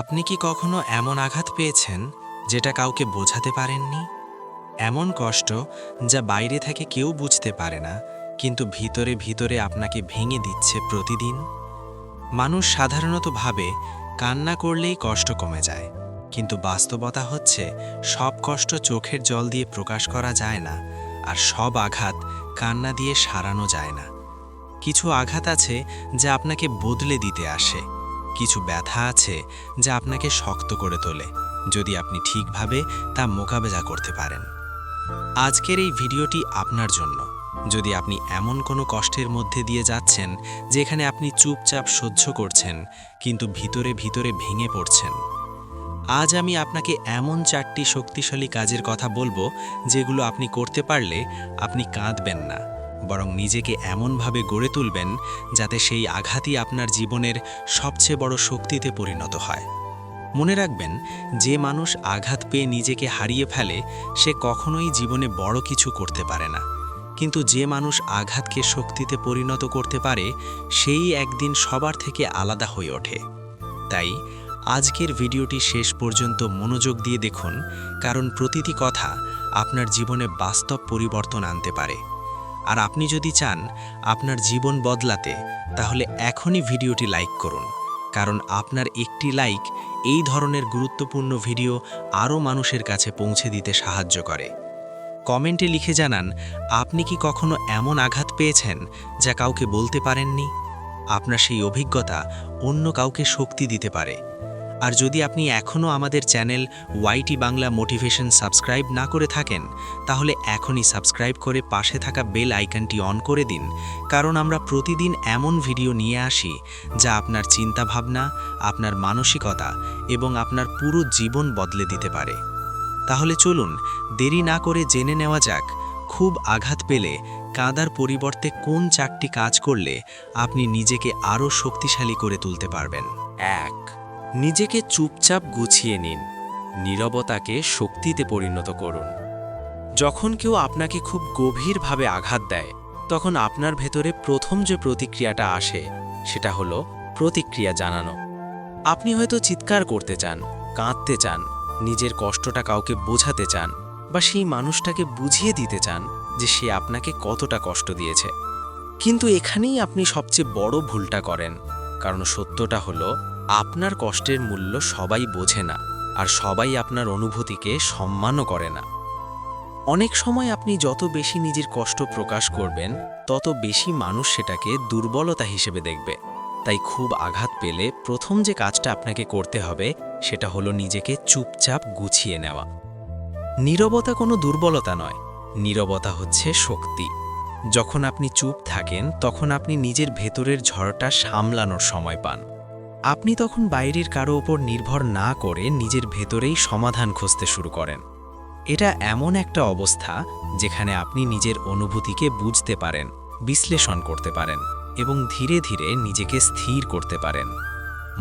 আপনি কি কখনো এমন আঘাত পেয়েছেন যেটা কাউকে বোঝাতে পারেননি? এমন কষ্ট যা বাইরে থেকে কেউ বুঝতে পারে না, কিন্তু ভিতরে ভিতরে আপনাকে ভেঙে দিচ্ছে প্রতিদিন? মানুষ সাধারণত ভাবে কান্না করলেই কষ্ট কমে যায়, কিন্তু বাস্তবতা হচ্ছে সব কষ্ট চোখের জল দিয়ে প্রকাশ করা যায় না, আর সব আঘাত কান্না দিয়ে সারানো যায় না। কিছু আঘাত আছে যা আপনাকে বদলে দিতে আসে, কিছু ব্যথা আছে যা আপনাকে শক্ত করে তোলে, যদি আপনি ঠিকভাবে তা মোকাবেলা করতে পারেন। আজকের এই ভিডিওটি আপনার জন্য। যদি আপনি এমন কোনো কষ্টের মধ্যে দিয়ে যাচ্ছেন যেখানে আপনি চুপচাপ সহ্য করছেন, কিন্তু ভিতরে ভিতরে ভেঙে পড়ছেন, আজ আমি আপনাকে এমন 4টি শক্তিশালী কাজের কথা বলবো যেগুলো আপনি করতে পারলে আপনি কাঁদবেন না, বরং নিজেকে এমনভাবে গড়ে তুলবেন যাতে সেই আঘাতই আপনার জীবনের সবচেয়ে বড় শক্তিতে পরিণত হয়। মনে রাখবেন, যে মানুষ আঘাত পেয়ে নিজেকে হারিয়ে ফেলে সে কখনোই জীবনে বড় কিছু করতে পারে না, কিন্তু যে মানুষ আঘাতকে শক্তিতে পরিণত করতে পারে সেই একদিন সবার থেকে আলাদা হয়ে ওঠে। তাই আজকের ভিডিওটি শেষ পর্যন্ত মনোযোগ দিয়ে দেখুন, কারণ প্রতিটি কথা আপনার জীবনে বাস্তব পরিবর্তন আনতে পারে। আর আপনি যদি চান আপনার জীবন বদলাতে, তাহলে এখনই ভিডিওটি লাইক করুন, কারণ আপনার একটি লাইক এই ধরনের গুরুত্বপূর্ণ ভিডিও আরও মানুষের কাছে পৌঁছে দিতে সাহায্য করে। কমেন্টে লিখে জানান আপনি কি কখনো এমন আঘাত পেয়েছেন যা কাউকে বলতে পারেননি। আপনার সেই অভিজ্ঞতা অন্য কাউকে শক্তি দিতে পারে। আর যদি আপনি এখনও আমাদের channel YT Bangla motivation subscribe না করে থাকেন, তাহলে এখনই সাবস্ক্রাইব করে পাশে থাকা বেল আইকনটি অন করে দিন, কারণ আমরা প্রতিদিন এমন ভিডিও নিয়ে আসি যা আপনার চিন্তাভাবনা, আপনার মানসিকতা এবং আপনার পুরো জীবন বদলে দিতে পারে। তাহলে চলুন দেরি না করে জেনে নেওয়া যাক, খুব আঘাত পেলে কাঁদার পরিবর্তে কোন 4টি কাজ করলে আপনি নিজেকে আরও শক্তিশালী করে তুলতে পারবেন। 1. নিজেকে চুপচাপ গুছিয়ে নিন। নীরবতাকে শক্তিতে পরিণত করুন। যখন কেউ আপনাকে খুব গভীরভাবে আঘাত দেয়, তখন আপনার ভেতরে প্রথম যে প্রতিক্রিয়াটা আসে সেটা হলো প্রতিক্রিয়া জানানো। আপনি হয়তো চিৎকার করতে চান, কাঁদতে চান, নিজের কষ্টটা কাউকে বোঝাতে চান, বা সেই মানুষটাকে বুঝিয়ে দিতে চান যে সে আপনাকে কতটা কষ্ট দিয়েছে। কিন্তু এখানেই আপনি সবচেয়ে বড় ভুলটা করেন, কারণ সত্যটা হলো আপনার কষ্টের মূল্য সবাই বোঝে না, আর সবাই আপনার অনুভূতিকে সম্মানও করে না। অনেক সময় আপনি যত বেশি নিজের কষ্ট প্রকাশ করবেন, তত বেশি মানুষ সেটাকে দুর্বলতা হিসেবে দেখবে। তাই খুব আঘাত পেলে প্রথম যে কাজটা আপনাকে করতে হবে সেটা হলো নিজেকে চুপচাপ গুছিয়ে নেওয়া। নীরবতা কোনো দুর্বলতা নয়, নীরবতা হচ্ছে শক্তি। যখন আপনি চুপ থাকেন তখন আপনি নিজের ভেতরের ঝড়টা সামলানোর সময় পান। আপনি তখন বাইরের কারো ওপর নির্ভর না করে নিজের ভেতরেই সমাধান খুঁজতে শুরু করেন। এটা এমন একটা অবস্থা যেখানে আপনি নিজের অনুভূতিকে বুঝতে পারেন, বিশ্লেষণ করতে পারেন এবং ধীরে ধীরে নিজেকে স্থির করতে পারেন।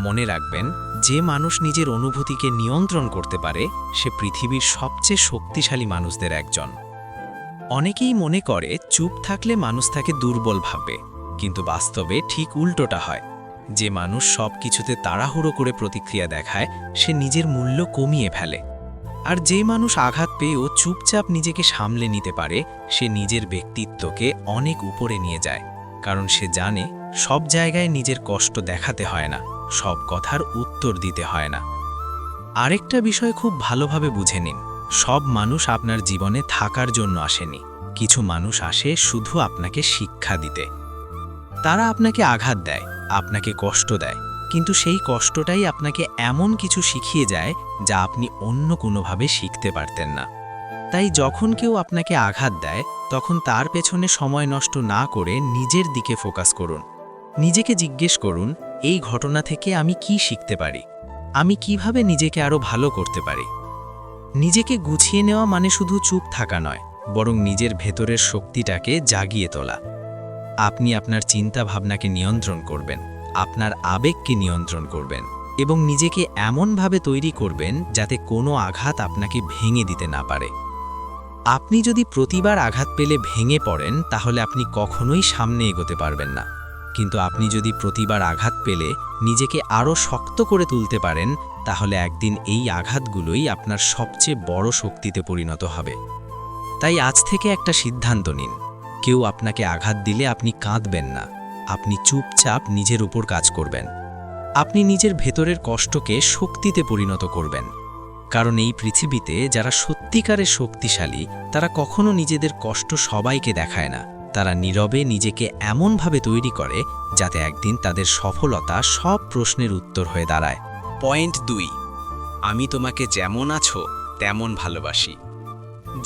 মনে রাখবেন, যে মানুষ নিজের অনুভূতিকে নিয়ন্ত্রণ করতে পারে সে পৃথিবীর সবচেয়ে শক্তিশালী মানুষদের একজন। অনেকেই মনে করে চুপ থাকলে মানুষ তাকে দুর্বল ভাববে, কিন্তু বাস্তবে ঠিক উল্টোটা হয়। যে মানুষ সব কিছুতে তাড়াহুড়ো করে প্রতিক্রিয়া দেখায় সে নিজের মূল্য কমিয়ে ফেলে। আর যে মানুষ আঘাত পেয়েও চুপচাপ নিজেকে সামলে নিতে পারে সে নিজের ব্যক্তিত্বকে অনেক উপরে নিয়ে যায়, কারণ সে জানে সব জায়গায় নিজের কষ্ট দেখাতে হয় না, সব কথার উত্তর দিতে হয় না। আরেকটা বিষয় খুব ভালোভাবে বুঝে নিন, সব মানুষ আপনার জীবনে থাকার জন্য আসেনি। কিছু মানুষ আসে শুধু আপনাকে শিক্ষা দিতে। তারা আপনাকে আঘাত দেয়, আপনাকে কষ্ট দেয়, কিন্তু সেই কষ্টটাই আপনাকে এমন কিছু শিখিয়ে যায় যা আপনি অন্য কোনোভাবে শিখতে পারতেন না। তাই যখন কেউ আপনাকে আঘাত দেয় তখন তার পেছনে সময় নষ্ট না করে নিজের দিকে ফোকাস করুন। নিজেকে জিজ্ঞেস করুন, এই ঘটনা থেকে আমি কি শিখতে পারি? আমি কিভাবে নিজেকে আরও ভালো করতে পারি? নিজেকে গুছিয়ে নেওয়া মানে শুধু চুপ থাকা নয়, বরং নিজের ভেতরের শক্তিটাকে জাগিয়ে তোলা। আপনি আপনার চিন্তা ভাবনাকে নিয়ন্ত্রণ করবেন, আপনার আবেগকে নিয়ন্ত্রণ করবেন এবং নিজেকে এমনভাবে তৈরি করবেন যাতে কোনো আঘাত আপনাকে ভেঙে দিতে না পারে। আপনি যদি প্রতিবার আঘাত পেলে ভেঙে পড়েন, তাহলে আপনি কখনোই সামনে এগোতে পারবেন না। কিন্তু আপনি যদি প্রতিবার আঘাত পেলে নিজেকে আরও শক্ত করে তুলতে পারেন, তাহলে একদিন এই আঘাতগুলোই আপনার সবচেয়ে বড় শক্তিতে পরিণত হবে। তাই আজ থেকে একটা সিদ্ধান্ত নিন, কেউ আপনাকে আঘাত দিলে আপনি কাঁদবেন না, আপনি চুপচাপ নিজের উপর কাজ করবেন। আপনি নিজের ভেতরের কষ্টকে শক্তিতে পরিণত করবেন। কারণ এই পৃথিবীতে যারা সত্যিকারের শক্তিশালী, তারা কখনো নিজেদের কষ্ট সবাইকে দেখায় না। তারা নীরবে নিজেকে এমনভাবে তৈরি করে যাতে একদিন তাদের সফলতা সব প্রশ্নের উত্তর হয়ে দাঁড়ায়। পয়েন্ট 2, আমি তোমাকে যেমন আছো তেমন ভালোবাসি।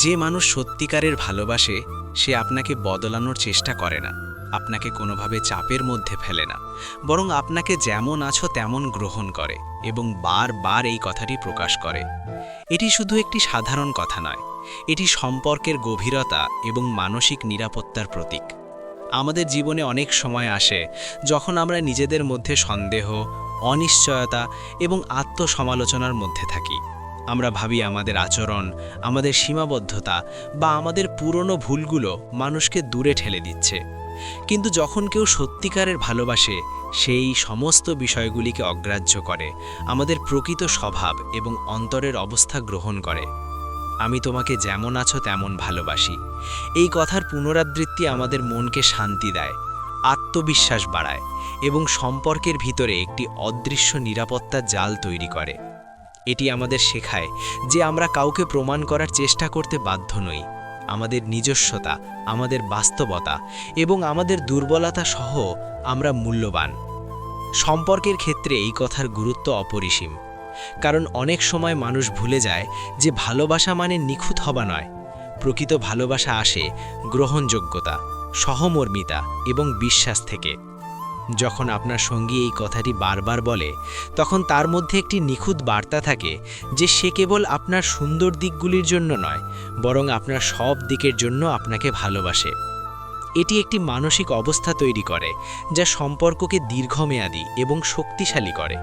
যে মানুষ সত্যিকারের ভালোবাসে সে আপনাকে বদলানোর চেষ্টা করে না, আপনাকে কোনোভাবে চাপের মধ্যে ফেলে না, বরং আপনাকে যেমন আছো তেমন গ্রহণ করে এবং বারবার এই কথাটি প্রকাশ করে। এটি শুধু একটি সাধারণ কথা নয়, এটি সম্পর্কের গভীরতা এবং মানসিক নিরাপত্তার প্রতীক। আমাদের জীবনে অনেক সময় আসে যখন আমরা নিজেদের মধ্যে সন্দেহ, অনিশ্চয়তা এবং আত্মসমালোচনার মধ্যে থাকি। আমরা ভাবি আমাদের আচরণ, আমাদের সীমাবদ্ধতা বা আমাদের পুরনো ভুলগুলো মানুষকে দূরে ঠেলে দিচ্ছে। কিন্তু যখন কেউ সত্যিকারের ভালোবাসে, সেই সমস্ত বিষয়গুলিকে অগ্রাহ্য করে, আমাদের প্রকৃত স্বভাব এবং অন্তরের অবস্থা গ্রহণ করে। আমি তোমাকে যেমন আছো তেমন ভালোবাসি। এই কথার পুনরাবৃত্তি আমাদের মনকে শান্তি দেয়, আত্মবিশ্বাস বাড়ায় এবং সম্পর্কের ভিতরে একটি অদৃশ্য নিরাপত্তার জাল তৈরি করে। এটি আমাদের শেখায় যে আমরা কাউকে প্রমাণ করার চেষ্টা করতে বাধ্য নই। আমাদের নিজস্বতা, আমাদের বাস্তবতা এবং আমাদের দুর্বলতা সহ আমরা মূল্যবান। সম্পর্কের ক্ষেত্রে এই কথার গুরুত্ব অপরিসীম, কারণ অনেক সময় মানুষ ভুলে যায় যে ভালোবাসা মানে নিখুঁত হওয়া নয়। প্রকৃত ভালোবাসা আসে গ্রহণযোগ্যতা, সহমর্মিতা এবং বিশ্বাস থেকে। যখন আপনার সঙ্গী এই কথাটি বারবার বলে, তখন তার মধ্যে একটি নিখুঁত বার্তা থাকে যে সে কেবল আপনার সুন্দর দিকগুলির জন্য নয়, বরং আপনার সব দিকের জন্য আপনাকে ভালোবাসে। এটি একটি মানসিক অবস্থা তৈরি করে যা সম্পর্ককে দীর্ঘমেয়াদী এবং শক্তিশালী করে।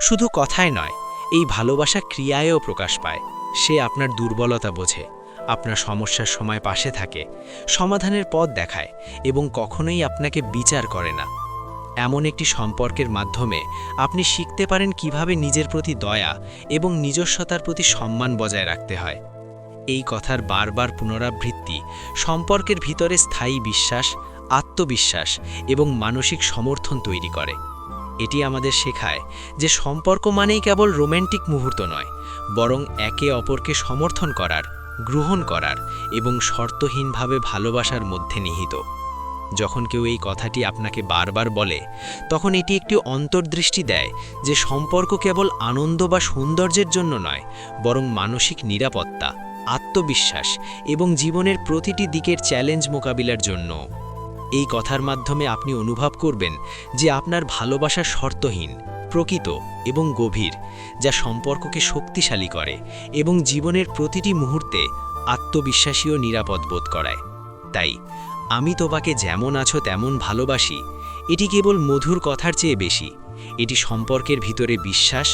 শুধু কথায় নয়, এই ভালোবাসা ক্রিয়ায়ও প্রকাশ পায়। সে আপনার দুর্বলতা বোঝে, আপনার সমস্যার সময় পাশে থাকে, সমাধানের পথ দেখায় এবং কখনোই আপনাকে বিচার করে না। এমন একটি সম্পর্কের মাধ্যমে আপনি শিখতে পারেন কিভাবে নিজের প্রতি দয়া এবং নিজস্বতার প্রতি সম্মান বজায় রাখতে হয়। এই কথার বারবার পুনরাবৃত্তি সম্পর্কের ভিতরে স্থায়ী বিশ্বাস, আত্মবিশ্বাস এবং মানসিক সমর্থন তৈরি করে। এটি আমাদের শেখায় যে সম্পর্ক মানেই কেবল রোম্যান্টিক মুহূর্ত নয়, বরং একে অপরকে সমর্থন করার, গ্রহণ করার এবং শর্তহীনভাবে ভালোবাসার মধ্যে নিহিত। যখন কেউ এই কথাটি আপনাকে বারবার বলে, তখন এটি একটি অন্তর্দৃষ্টি দেয় যে সম্পর্ক কেবল আনন্দ বা সৌন্দর্যের জন্য নয়, বরং মানসিক নিরাপত্তা, আত্মবিশ্বাস এবং জীবনের প্রতিটি দিকের চ্যালেঞ্জ মোকাবিলার জন্য। এই কথার মাধ্যমে আপনি অনুভব করবেন যে আপনার ভালোবাসা শর্তহীন, প্রকৃত এবং গভীর, যা সম্পর্ককে শক্তিশালী করে এবং জীবনের প্রতিটি মুহূর্তে আত্মবিশ্বাসী ও নিরাপদ বোধ করায়। তাই আমি তোমাকে যেমন আছো তেমন ভালোবাসি এটি কেবল মধুর কথার চেয়ে বেশি। এটি সম্পর্কের ভিতরে বিশ্বাস,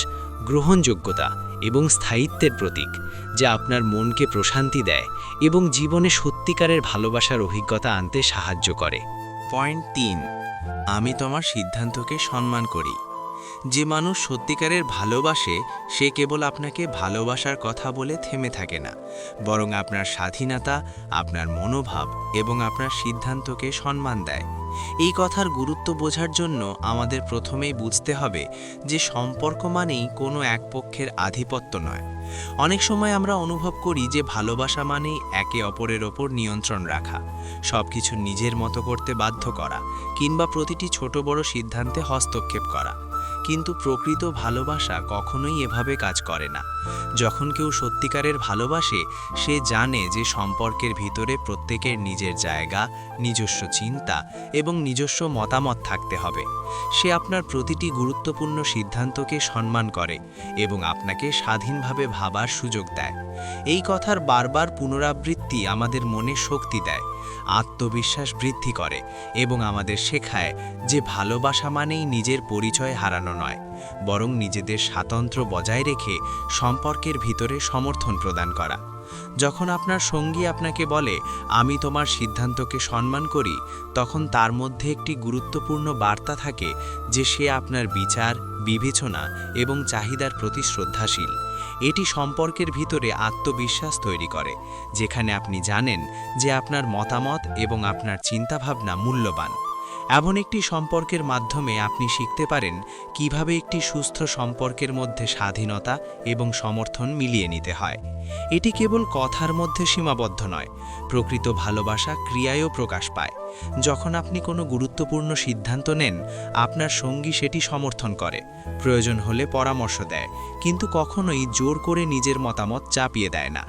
গ্রহণযোগ্যতা এবং স্থায়িত্বের প্রতীক, যা আপনার মনকে প্রশান্তি দেয় এবং জীবনে সত্যিকারের ভালোবাসার অভিজ্ঞতা আনতে সাহায্য করে। পয়েন্ট 3, আমি তোমার সিদ্ধান্তকে সম্মান করি। যে মানুষ সত্যিকারের ভালোবাসে সে কেবল আপনাকে ভালোবাসার কথা বলে থেমে থাকে না, বরং আপনার স্বাধীনতা, আপনার মনোভাব এবং আপনার সিদ্ধান্তকে সম্মান দেয়। এই কথার গুরুত্ব বোঝার জন্য আমাদের প্রথমেই বুঝতে হবে যে সম্পর্ক মানেই কোনো এক পক্ষের আধিপত্য নয়। অনেক সময় আমরা অনুভব করি যে ভালোবাসা মানেই একে অপরের ওপর নিয়ন্ত্রণ রাখা, সবকিছু নিজের মতো করতে বাধ্য করা কিংবা প্রতিটি ছোট বড় সিদ্ধান্তে হস্তক্ষেপ করা। কিন্তু প্রকৃত ভালোবাসা কখনোই এভাবে কাজ করে না। যখন কেউ সত্যিকারের ভালোবাসে, সে জানে যে সম্পর্কের ভিতরে প্রত্যেকের নিজের জায়গা, নিজস্ব চিন্তা এবং নিজস্ব মতামত থাকতে হবে। সে আপনার প্রতিটি গুরুত্বপূর্ণ সিদ্ধান্তকে সম্মান করে এবং আপনাকে স্বাধীনভাবে ভাবার সুযোগ দেয়। এই কথার বারবার পুনরাবৃত্তি আমাদের মনে শক্তি দেয়, আত্মবিশ্বাস বৃদ্ধি করে এবং আমাদের শেখায় যে ভালোবাসা মানেই নিজের পরিচয় হারানো নয়, বরং নিজেদের স্বাতন্ত্র্য বজায় রেখে সম্পর্কের ভিতরে সমর্থন প্রদান করা। যখন আপনার সঙ্গী আপনাকে বলে আমি তোমার সিদ্ধান্তকে সম্মান করি, তখন তার মধ্যে একটি গুরুত্বপূর্ণ বার্তা থাকে যে সে আপনার বিচার, বিবেচনা এবং চাহিদার প্রতি শ্রদ্ধাশীল। এটি সম্পর্কের ভিতরে আত্মবিশ্বাস তৈরি করে, যেখানে আপনি জানেন যে আপনার মতামত এবং আপনার চিন্তাভাবনা মূল্যবান। এমন একটি সম্পর্কের মাধ্যমে আপনি শিখতে পারেন কিভাবে একটি সুস্থ সম্পর্কের মধ্যে স্বাধীনতা এবং সমর্থন মিলিয়ে নিতে হয়। এটি কেবল কথার মধ্যে সীমাবদ্ধ নয়, প্রকৃত ভালোবাসা ক্রিয়ায়ও প্রকাশ পায়। যখন আপনি কোনো গুরুত্বপূর্ণ সিদ্ধান্ত নেন, আপনার সঙ্গী সেটি সমর্থন করে, প্রয়োজন হলে পরামর্শ দেয়, কিন্তু কখনোই জোর করে নিজের মতামত চাপিয়ে দেয় না।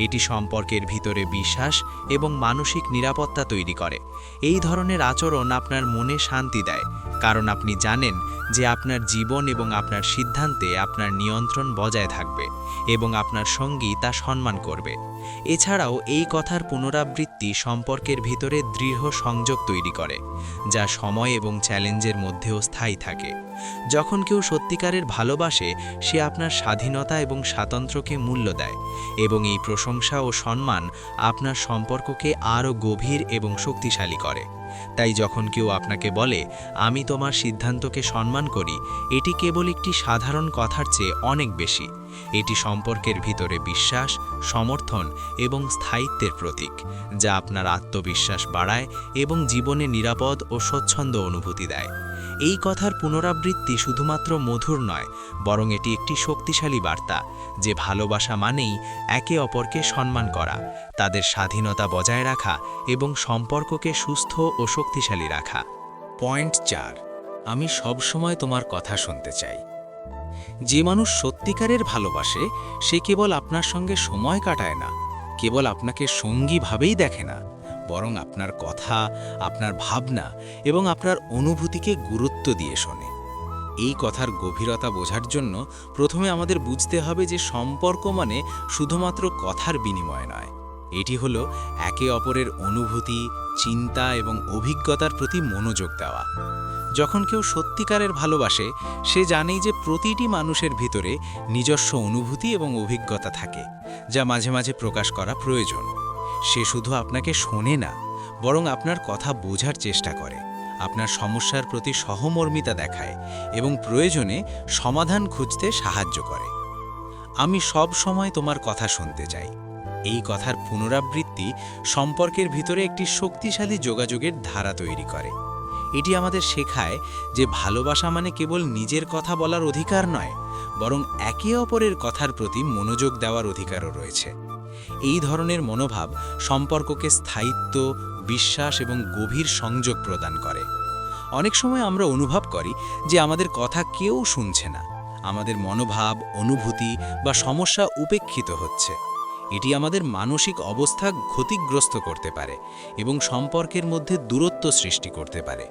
এটি সম্পর্কের ভিতরে বিশ্বাস এবং মানসিক নিরাপত্তা তৈরি করে। এই ধরনের আচরণ আপনার মনে শান্তি দেয়, কারণ আপনি জানেন যে আপনার জীবন এবং আপনার সিদ্ধান্তে আপনার নিয়ন্ত্রণ বজায় থাকবে এবং আপনার সঙ্গী তা সম্মান করবে। এছাড়াও এই কথার পুনরাবৃত্তি সম্পর্কের ভিতরে দৃঢ় সংযোগ তৈরি করে, যা সময় এবং চ্যালেঞ্জের মধ্যেও স্থায়ী থাকে। যখন কেউ সত্যিকারের ভালোবাসে, সে আপনার স্বাধীনতা এবং স্বাতন্ত্র্যকে মূল্য দেয়, এবং এই প্রশংসা ও সম্মান আপনার সম্পর্ককে আরও গভীর এবং শক্তিশালী করে। তাই যখন কেউ আপনাকে বলে আমি তোমার সিদ্ধান্তকে সম্মান করি, এটি কেবল একটি সাধারণ কথার চেয়ে অনেক বেশি। এটি সম্পর্কের ভিতরে বিশ্বাস, সমর্থন এবং স্থায়িত্বের প্রতীক, যা আপনার আত্মবিশ্বাস বাড়ায় এবং জীবনে নিরাপদ ও স্বচ্ছন্দ অনুভূতি দেয়। এই কথার পুনরাবৃত্তি শুধুমাত্র মধুর নয়, বরং এটি একটি শক্তিশালী বার্তা যে ভালোবাসা মানেই একে অপরকে সম্মান করা, তাদের স্বাধীনতা বজায় রাখা এবং সম্পর্ককে সুস্থ ও শক্তিশালী রাখা। পয়েন্ট 4, আমি সবসময় তোমার কথা শুনতে চাই। যে মানুষ সত্যিকারের ভালোবাসে, সে কেবল আপনার সঙ্গে সময় কাটায় না, কেবল আপনাকে সঙ্গী ভাবেই দেখে না, বরং আপনার কথা, আপনার ভাবনা এবং আপনার অনুভূতিকে গুরুত্ব দিয়ে শোনে। এই কথার গভীরতা বোঝার জন্য প্রথমে আমাদের বুঝতে হবে যে সম্পর্ক মানে শুধুমাত্র কথার বিনিময় নয়, এটি হলো একে অপরের অনুভূতি, চিন্তা এবং অভিজ্ঞতার প্রতি মনোযোগ দেওয়া। যখন কেউ সত্যিকারের ভালোবাসে, সে জানেই যে প্রতিটি মানুষের ভিতরে নিজস্ব অনুভূতি এবং অভিজ্ঞতা থাকে, যা মাঝে মাঝে প্রকাশ করা প্রয়োজন। সে শুধু আপনাকে শোনে না, বরং আপনার কথা বোঝার চেষ্টা করে, আপনার সমস্যার প্রতি সহমর্মিতা দেখায় এবং প্রয়োজনে সমাধান খুঁজতে সাহায্য করে। আমি সব সময় তোমার কথা শুনতে চাই। এই কথার পুনরাবৃত্তি সম্পর্কের ভিতরে একটি শক্তিশালী যোগাযোগের ধারা তৈরি করে। এটি আমাদের শেখায় যে ভালোবাসা মানে কেবল নিজের কথা বলার অধিকার নয়, বরং একে অপরের কথার প্রতি মনোযোগ দেওয়ার অধিকারও রয়েছে। এই ধরনের মনোভাব সম্পর্ককে স্থায়িত্ব, বিশ্বাস এবং গভীর সংযোগ প্রদান করে। অনেক সময় আমরা অনুভব করি যে আমাদের কথা কেউ শুনছে না, আমাদের মনোভাব, অনুভূতি বা সমস্যা উপেক্ষিত হচ্ছে। এটি আমাদের মানসিক অবস্থা ক্ষতিগ্রস্ত করতে পারে এবং সম্পর্কের মধ্যে দূরত্ব সৃষ্টি করতে পারে।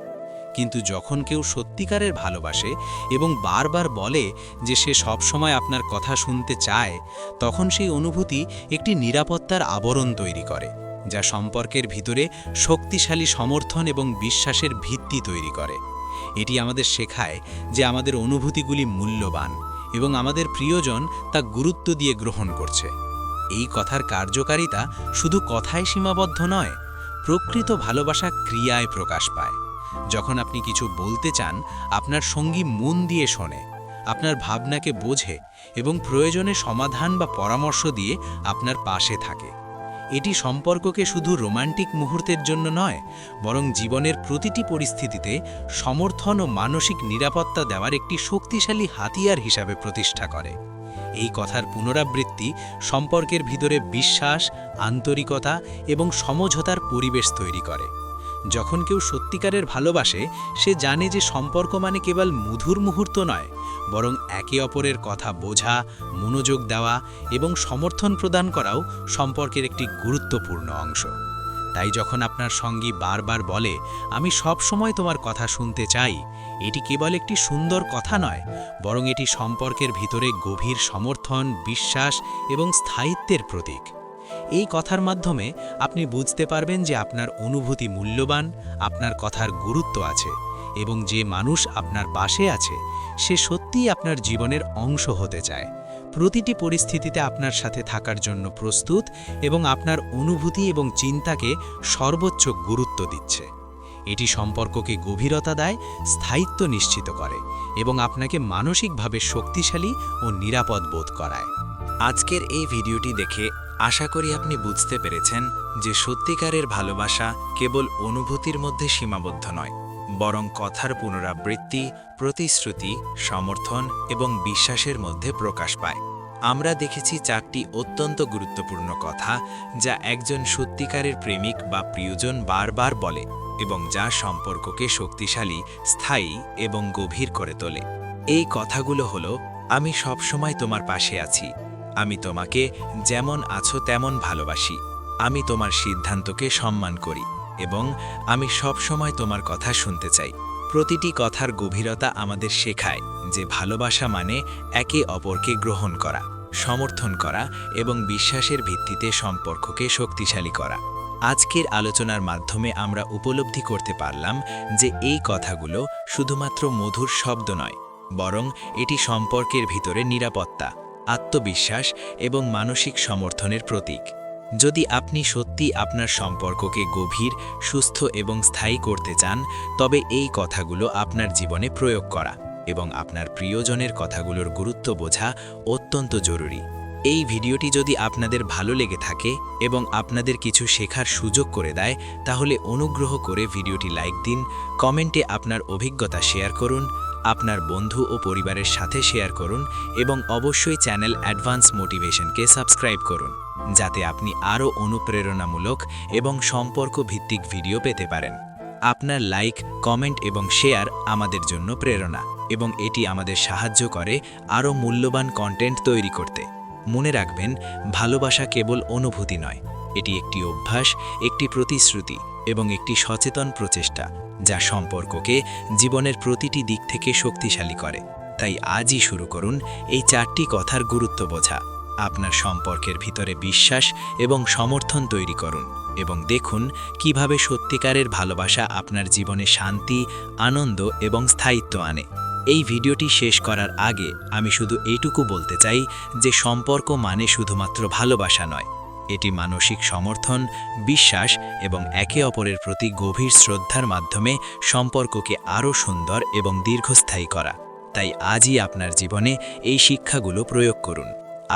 কিন্তু যখন কেউ সত্যিকারের ভালোবাসে এবং বারবার বলে যে সে সবসময় আপনার কথা শুনতে চায়, তখন সেই অনুভূতি একটি নিরাপত্তার আবরণ তৈরি করে, যা সম্পর্কের ভিতরে শক্তিশালী সমর্থন এবং বিশ্বাসের ভিত্তি তৈরি করে। এটি আমাদের শেখায় যে আমাদের অনুভূতিগুলি মূল্যবান এবং আমাদের প্রিয়জন তা গুরুত্ব দিয়ে গ্রহণ করছে। এই কথার কার্যকারিতা শুধু কথায় সীমাবদ্ধ নয়, প্রকৃত ভালোবাসা ক্রিয়ায় প্রকাশ পায়। যখন আপনি কিছু বলতে চান, আপনার সঙ্গী মন দিয়ে শোনে, আপনার ভাবনাকে বোঝে এবং প্রয়োজনে সমাধান বা পরামর্শ দিয়ে আপনার পাশে থাকে। এটি সম্পর্ককে শুধু রোমান্টিক মুহূর্তের জন্য নয়, বরং জীবনের প্রতিটি পরিস্থিতিতে সমর্থন ও মানসিক নিরাপত্তা দেওয়ার একটি শক্তিশালী হাতিয়ার হিসাবে প্রতিষ্ঠা করে। এই কথার পুনরাবৃত্তি সম্পর্কের ভিতরে বিশ্বাস, আন্তরিকতা এবং সমঝোতার পরিবেশ তৈরি করে। যখন কেউ সত্যিকারের ভালোবাসে, সে জানে যে সম্পর্ক মানে কেবল মধুর মুহূর্ত নয়, বরং একে অপরের কথা বোঝা, মনোযোগ দেওয়া এবং সমর্থন প্রদান করাও সম্পর্কের একটি গুরুত্বপূর্ণ অংশ। তাই যখন আপনার সঙ্গী বারবার বলে আমি সব সময় তোমার কথা শুনতে চাই, এটি কেবল একটি সুন্দর কথা নয়, বরং এটি সম্পর্কের ভিতরে গভীর সমর্থন, বিশ্বাস এবং স্থায়িত্বের প্রতীক। এই কথার মাধ্যমে আপনি বুঝতে পারবেন যে আপনার অনুভূতি মূল্যবান, আপনার কথার গুরুত্ব আছে এবং যে মানুষ আপনার পাশে আছে সে সত্যিই আপনার জীবনের অংশ হতে চায়। প্রতিটি পরিস্থিতিতে আপনার সাথে থাকার জন্য প্রস্তুত এবং আপনার অনুভূতি এবং চিন্তাকে সর্বোচ্চ গুরুত্ব দিচ্ছে। এটি সম্পর্ককে গভীরতা দেয়, স্থায়িত্ব নিশ্চিত করে এবং আপনাকে মানসিকভাবে শক্তিশালী ও নিরাপদ বোধ করায়। আজকের এই ভিডিওটি দেখে আশা করি আপনি বুঝতে পেরেছেন যে সত্যিকারের ভালোবাসা কেবল অনুভূতির মধ্যে সীমাবদ্ধ নয়, বরং কথার পুনরাবৃত্তি, প্রতিশ্রুতি, সমর্থন এবং বিশ্বাসের মধ্যে প্রকাশ পায়। আমরা দেখেছি 4টি অত্যন্ত গুরুত্বপূর্ণ কথা যা একজন সত্যিকারের প্রেমিক বা প্রিয়জন বারবার বলে এবং যা সম্পর্ককে শক্তিশালী, স্থায়ী এবং গভীর করে তোলে। এই কথাগুলো হলো: আমি সবসময় তোমার পাশে আছি, আমি তোমাকে যেমন আছো তেমন ভালোবাসি, আমি তোমার সিদ্ধান্তকে সম্মান করি এবং আমি সব সময় তোমার কথা শুনতে চাই। প্রতিটি কথার গভীরতা আমাদের শেখায় যে ভালোবাসা মানে একে অপরকে গ্রহণ করা, সমর্থন করা এবং বিশ্বাসের ভিত্তিতে সম্পর্ককে শক্তিশালী করা। আজকের আলোচনার মাধ্যমে আমরা উপলব্ধি করতে পারলাম যে এই কথাগুলো শুধুমাত্র মধুর শব্দ নয়, বরং এটি সম্পর্কের ভিতরে নিরাপত্তা, আত্মবিশ্বাস এবং মানসিক সমর্থনের প্রতীক। যদি আপনি সত্যি আপনার সম্পর্ককে গভীর, সুস্থ এবং স্থায়ী করতে চান, তবে এই কথাগুলো আপনার জীবনে প্রয়োগ করা এবং আপনার প্রিয়জনের কথাগুলোর গুরুত্ব বোঝা অত্যন্ত জরুরি। এই ভিডিওটি যদি আপনাদের ভালো লেগে থাকে এবং আপনাদের কিছু শেখার সুযোগ করে দেয়, তাহলে অনুগ্রহ করে ভিডিওটি লাইক দিন, কমেন্টে আপনার অভিজ্ঞতা শেয়ার করুন, আপনার বন্ধু ও পরিবারের সাথে শেয়ার করুন এবং অবশ্যই চ্যানেল অ্যাডভান্স মোটিভেশনকে সাবস্ক্রাইব করুন, যাতে আপনি আরও অনুপ্রেরণামূলক এবং সম্পর্ক ভিত্তিক ভিডিও পেতে পারেন। আপনার লাইক, কমেন্ট এবং শেয়ার আমাদের জন্য প্রেরণা এবং এটি আমাদের সাহায্য করে আরও মূল্যবান কন্টেন্ট তৈরি করতে। মনে রাখবেন, ভালোবাসা কেবল অনুভূতি নয়, এটি একটি অভ্যাস, একটি প্রতিশ্রুতি এবং একটি সচেতন প্রচেষ্টা যা সম্পর্ককে জীবনের প্রতিটি দিক থেকে শক্তিশালী করে। তাই আজই শুরু করুন এই 4টি কথার গুরুত্ব বোঝা। আপনার সম্পর্কের ভিতরে বিশ্বাস এবং সমর্থন তৈরি করুন এবং দেখুন কিভাবে সত্যিকারের ভালোবাসা আপনার জীবনে শান্তি, আনন্দ এবং স্থায়িত্ব আনে। এই ভিডিওটি শেষ করার আগে আমি শুধু এইটুকু বলতে চাই যে সম্পর্ক মানে শুধুমাত্র ভালোবাসা নয়, এটি মানসিক সমর্থন, বিশ্বাস এবং একে অপরের প্রতি গভীর শ্রদ্ধার মাধ্যমে সম্পর্ককে আরও সুন্দর এবং দীর্ঘস্থায়ী করা। তাই আজই আপনার জীবনে এই শিক্ষাগুলো প্রয়োগ করুন,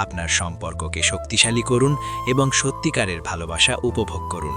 আপনার সম্পর্ককে শক্তিশালী করুন এবং সত্যিকারের ভালোবাসা উপভোগ করুন।